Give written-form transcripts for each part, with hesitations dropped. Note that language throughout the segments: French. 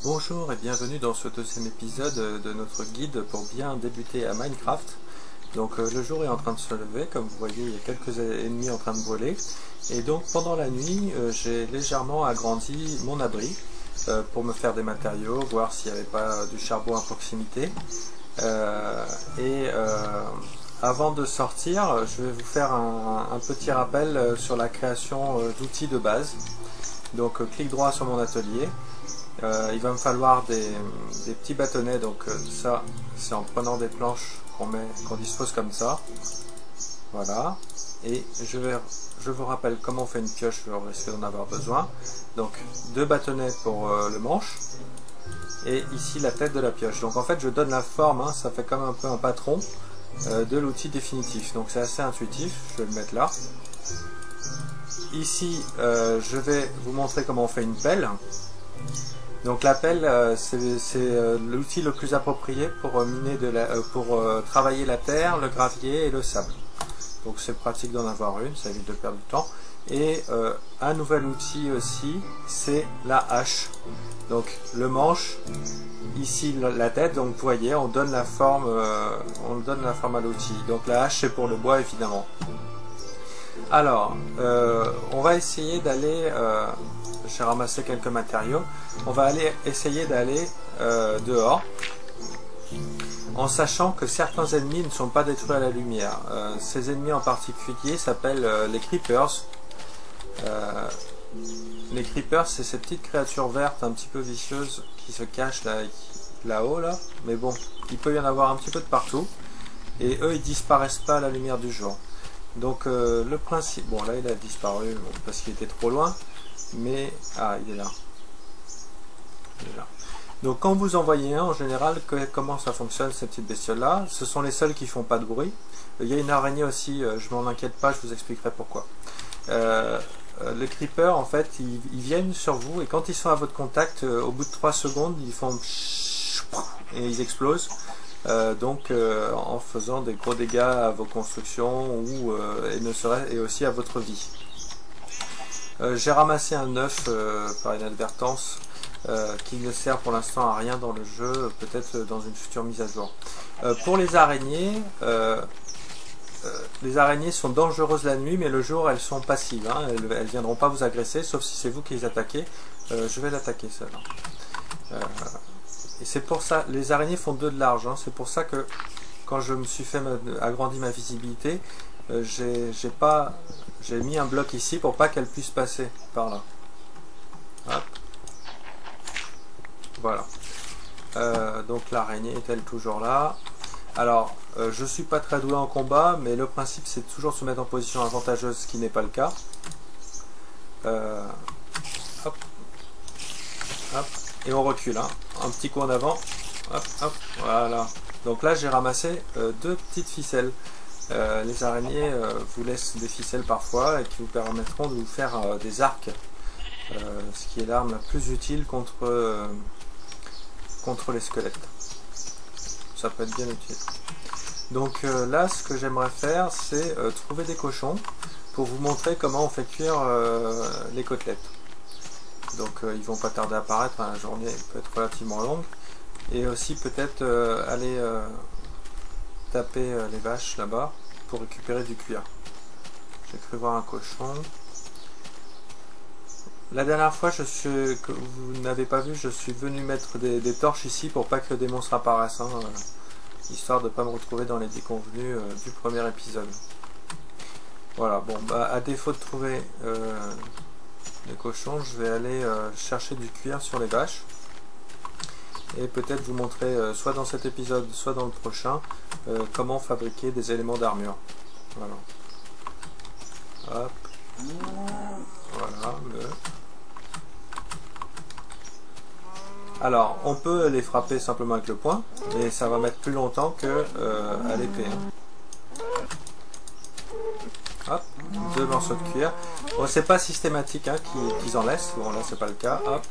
Bonjour et bienvenue dans ce deuxième épisode de notre guide pour bien débuter à Minecraft. Donc le jour est en train de se lever, comme vous voyez il y a quelques ennemis en train de brûler. Et donc pendant la nuit j'ai légèrement agrandi mon abri pour me faire des matériaux, voir s'il n'y avait pas du charbon à proximité. Avant de sortir, je vais vous faire un petit rappel sur la création d'outils de base. Donc clic droit sur mon atelier. Il va me falloir des petits bâtonnets, donc ça c'est en prenant des planches qu'on dispose comme ça. Voilà. Et je vous rappelle comment on fait une pioche, on risque d'en avoir besoin. Donc deux bâtonnets pour le manche. Et ici la tête de la pioche. Donc en fait je donne la forme, hein, ça fait comme un peu un patron de l'outil définitif. Donc c'est assez intuitif, je vais le mettre là. Ici je vais vous montrer comment on fait une pelle. Donc la pelle c'est l'outil le plus approprié pour travailler la terre, le gravier et le sable. Donc c'est pratique d'en avoir une, ça évite de perdre du temps. Et un nouvel outil aussi, c'est la hache. Donc le manche, ici la tête, donc vous voyez, on donne la forme à l'outil. Donc la hache c'est pour le bois évidemment. Alors, on va essayer d'aller, j'ai ramassé quelques matériaux, on va essayer d'aller dehors, en sachant que certains ennemis ne sont pas détruits à la lumière. Ces ennemis en particulier s'appellent les creepers. Les creepers, c'est ces petites créatures vertes un petit peu vicieuses qui se cachent là-haut, là. Mais bon, il peut y en avoir un petit peu de partout. Et eux, ils disparaissent pas à la lumière du jour. Donc le principe, bon là il a disparu parce qu'il était trop loin, mais ah il est là. Donc quand vous en voyez un, en général, comment ça fonctionne ces petites bestioles là? Ce sont les seuls qui font pas de bruit. Il y a une araignée aussi, je m'en inquiète pas, je vous expliquerai pourquoi. Les creepers en fait ils viennent sur vous et quand ils sont à votre contact, au bout de 3 secondes ils font et ils explosent. En faisant des gros dégâts à vos constructions et aussi à votre vie. J'ai ramassé un œuf par inadvertance qui ne sert pour l'instant à rien dans le jeu, peut-être dans une future mise à jour. Pour les araignées sont dangereuses la nuit, mais le jour elles sont passives, hein, elles viendront pas vous agresser, sauf si c'est vous qui les attaquez. Je vais l'attaquer celle-là. Et c'est pour ça, les araignées font 2 de large, hein, c'est pour ça que quand je me suis fait agrandi ma visibilité, j'ai mis un bloc ici pour pas qu'elle puisse passer par là. Hop. Voilà. Donc l'araignée est-elle toujours là? Alors, je suis pas très doué en combat, mais le principe c'est toujours se mettre en position avantageuse, ce qui n'est pas le cas. Hop. Hop. Et on recule, hein. Un petit coup en avant, hop, hop, voilà. Donc là j'ai ramassé 2 petites ficelles. Les araignées vous laissent des ficelles parfois et qui vous permettront de vous faire des arcs, ce qui est l'arme la plus utile contre les squelettes. Ça peut être bien utile. Donc là ce que j'aimerais faire c'est trouver des cochons pour vous montrer comment on fait cuire les côtelettes. Donc ils vont pas tarder à apparaître, hein, la journée peut être relativement longue. Et aussi peut-être aller taper les vaches là-bas pour récupérer du cuir. J'ai cru voir un cochon. La dernière fois, que vous n'avez pas vu, je suis venu mettre des torches ici pour pas que des monstres apparaissent, hein, histoire de ne pas me retrouver dans les déconvenus du premier épisode. Voilà, bon, bah, à défaut de trouver les cochons, je vais aller chercher du cuir sur les vaches et peut-être vous montrer soit dans cet épisode soit dans le prochain comment fabriquer des éléments d'armure. Voilà. Hop. Voilà. Alors on peut les frapper simplement avec le poing, mais ça va mettre plus longtemps que à l'épée, hein. Hop, 2 morceaux de cuir. Bon, c'est pas systématique, hein, qu'ils en laissent. Bon, là c'est pas le cas. Hop,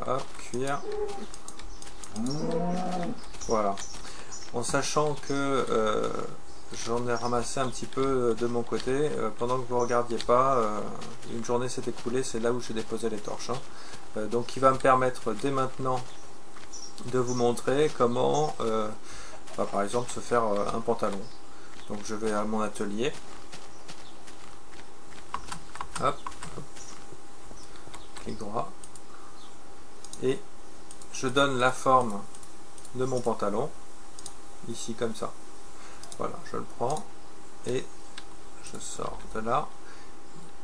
hop, cuir. Voilà. En sachant que j'en ai ramassé un petit peu de mon côté pendant que vous ne regardiez pas. Une journée s'est écoulée, c'est là où j'ai déposé les torches. Hein. Donc il va me permettre dès maintenant de vous montrer comment par exemple se faire un pantalon. Donc je vais à mon atelier. Hop, hop. Clic droit. Et je donne la forme de mon pantalon. Ici comme ça. Voilà, je le prends. Et je sors de là.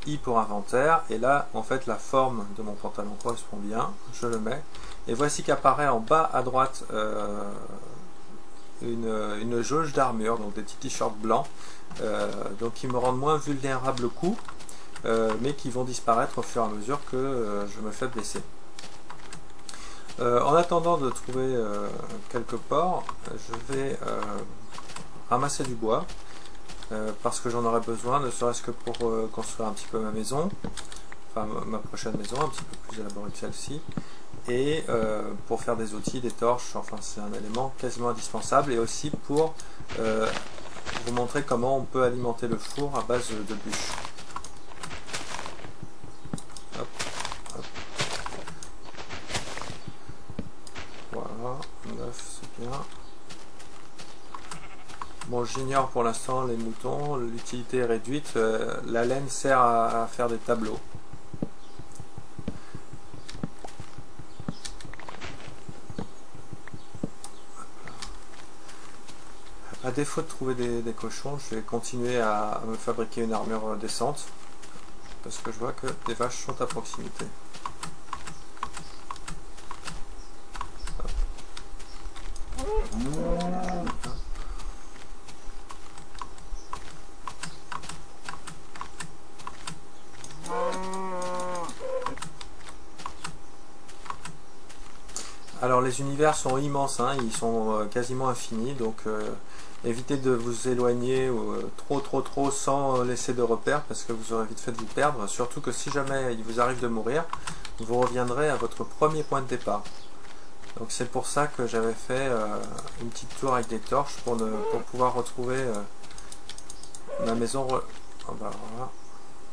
I pour inventaire. Et là, en fait, la forme de mon pantalon correspond bien. Je le mets. Et voici qu'apparaît en bas à droite une jauge d'armure, donc des petits t-shirts blancs, donc qui me rendent moins vulnérable au coup, mais qui vont disparaître au fur et à mesure que je me fais blesser. En attendant de trouver quelques ports, je vais ramasser du bois, parce que j'en aurai besoin, ne serait-ce que pour construire un petit peu ma maison, enfin ma prochaine maison, un petit peu plus élaborée que celle-ci. Et pour faire des outils, des torches, enfin c'est un élément quasiment indispensable, et aussi pour vous montrer comment on peut alimenter le four à base de bûches. Hop, hop. Voilà, 9 c'est bien. Bon, j'ignore pour l'instant les moutons, l'utilité est réduite, la laine sert à faire des tableaux. À défaut de trouver des cochons, je vais continuer à me fabriquer une armure décente, parce que je vois que des vaches sont à proximité. Alors les univers sont immenses, hein, ils sont quasiment infinis, donc évitez de vous éloigner trop sans laisser de repères, parce que vous aurez vite fait de vous perdre, surtout que si jamais il vous arrive de mourir, vous reviendrez à votre premier point de départ. Donc c'est pour ça que j'avais fait une petite tour avec des torches pour pouvoir retrouver ma maison. Oh bah voilà,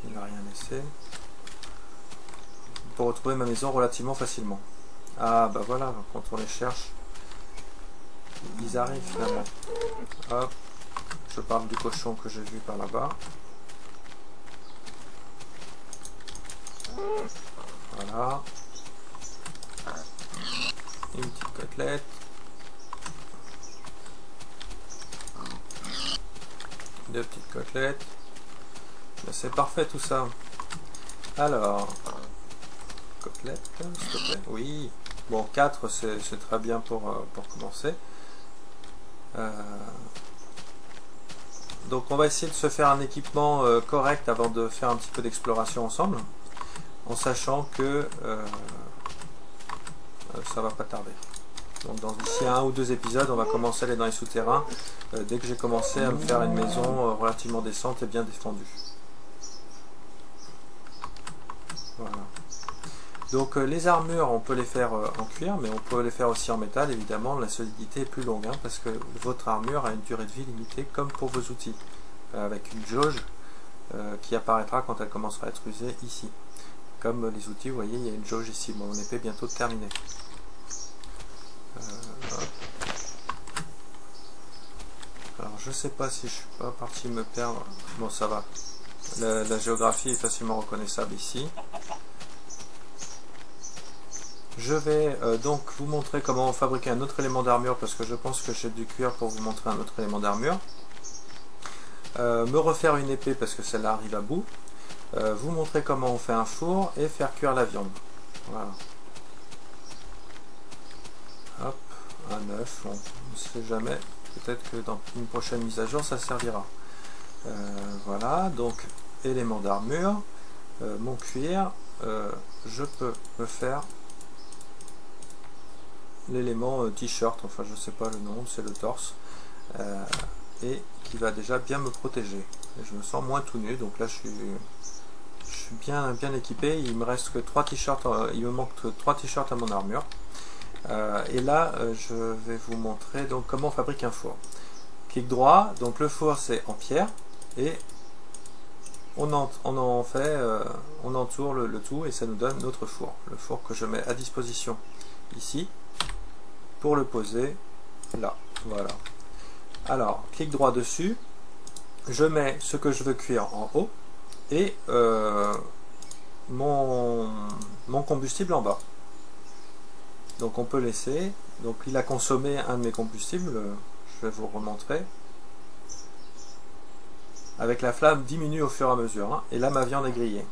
il n'a rien laissé. Pour retrouver ma maison relativement facilement. Ah bah voilà, quand on les cherche, ils arrivent finalement. Hop, je parle du cochon que j'ai vu par là-bas. Voilà. Une petite côtelette. Deux petites côtelettes. C'est parfait tout ça. Alors, côtelette, s'il te plaît. Oui. Bon, 4 c'est très bien pour commencer. Donc on va essayer de se faire un équipement correct avant de faire un petit peu d'exploration ensemble, en sachant que ça va pas tarder. Donc d'ici 1 ou 2 épisodes, on va commencer à aller dans les souterrains, dès que j'ai commencé à me faire une maison relativement décente et bien défendue. Voilà. Donc les armures, on peut les faire en cuir, mais on peut les faire aussi en métal, évidemment. La solidité est plus longue, hein, parce que votre armure a une durée de vie limitée, comme pour vos outils, avec une jauge qui apparaîtra quand elle commencera à être usée ici. Comme les outils, vous voyez, il y a une jauge ici. Mon épée est bientôt terminée. Alors je sais pas si je suis pas parti me perdre. Bon, ça va. La géographie est facilement reconnaissable ici. Je vais donc vous montrer comment fabriquer un autre élément d'armure, parce que je pense que j'ai du cuir pour vous montrer un autre élément d'armure. Me refaire une épée parce que celle-là arrive à bout. Vous montrer comment on fait un four et faire cuire la viande. Voilà. Hop, un œuf, on ne sait jamais. Peut-être que dans une prochaine mise à jour ça servira. Voilà, donc élément d'armure, mon cuir, je peux me faire l'élément t-shirt, enfin je sais pas le nom, c'est le torse, et qui va déjà bien me protéger. Et je me sens moins tout nu, donc là je suis bien équipé. Il me reste que 3 t-shirts, il me manque 3 t-shirts à mon armure. Et là je vais vous montrer donc comment on fabrique un four. clic droit, donc le four c'est en pierre, et on entoure le tout et ça nous donne notre four. Le four que je mets à disposition ici pour le poser là. Voilà. Alors, clic droit dessus, je mets ce que je veux cuire en haut et mon combustible en bas. Donc on peut laisser. Donc il a consommé un de mes combustibles, je vais vous remontrer. Avec la flamme diminue au fur et à mesure, hein, et là ma viande est grillée.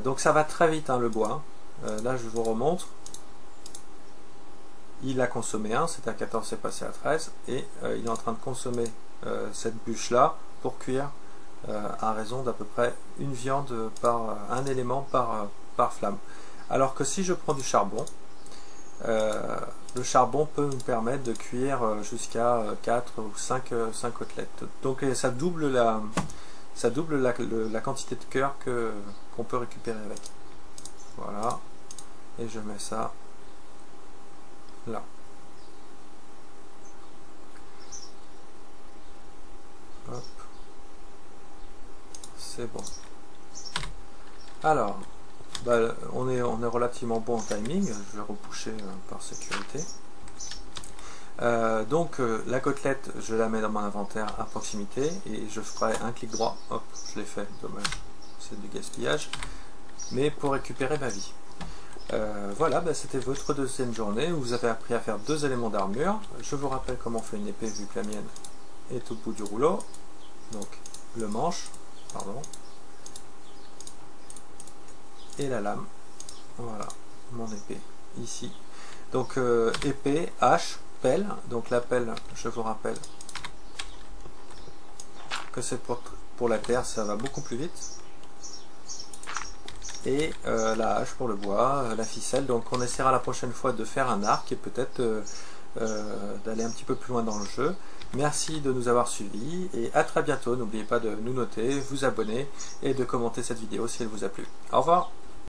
Donc ça va très vite, hein, le bois. Là je vous remontre. Il a consommé 1, c'était à 14, c'est passé à 13, et il est en train de consommer cette bûche là pour cuire à raison d'à peu près une viande par un élément par flamme. Alors que si je prends du charbon, le charbon peut nous permettre de cuire jusqu'à 4 ou 5 côtelettes. Donc ça double la quantité de cœur qu'on peut récupérer avec. Voilà. Et je mets ça là. Hop. C'est bon. Alors, bah, on est relativement bon en timing. Je vais repousser par sécurité. Donc la côtelette, je la mets dans mon inventaire à proximité et je ferai un clic droit. Hop, je l'ai fait. Dommage, c'est du gaspillage. Mais pour récupérer ma vie. Voilà, bah, c'était votre deuxième journée où vous avez appris à faire 2 éléments d'armure. Je vous rappelle comment on fait une épée vu que la mienne est au bout du rouleau. Donc le manche, pardon, et la lame. Voilà, mon épée ici. Donc épée, hache, pelle. Donc la pelle, je vous rappelle que c'est pour la terre, ça va beaucoup plus vite. Et la hache pour le bois, la ficelle. Donc on essaiera la prochaine fois de faire un arc et peut-être d'aller un petit peu plus loin dans le jeu. Merci de nous avoir suivis et à très bientôt. N'oubliez pas de nous noter, vous abonner et de commenter cette vidéo si elle vous a plu. Au revoir.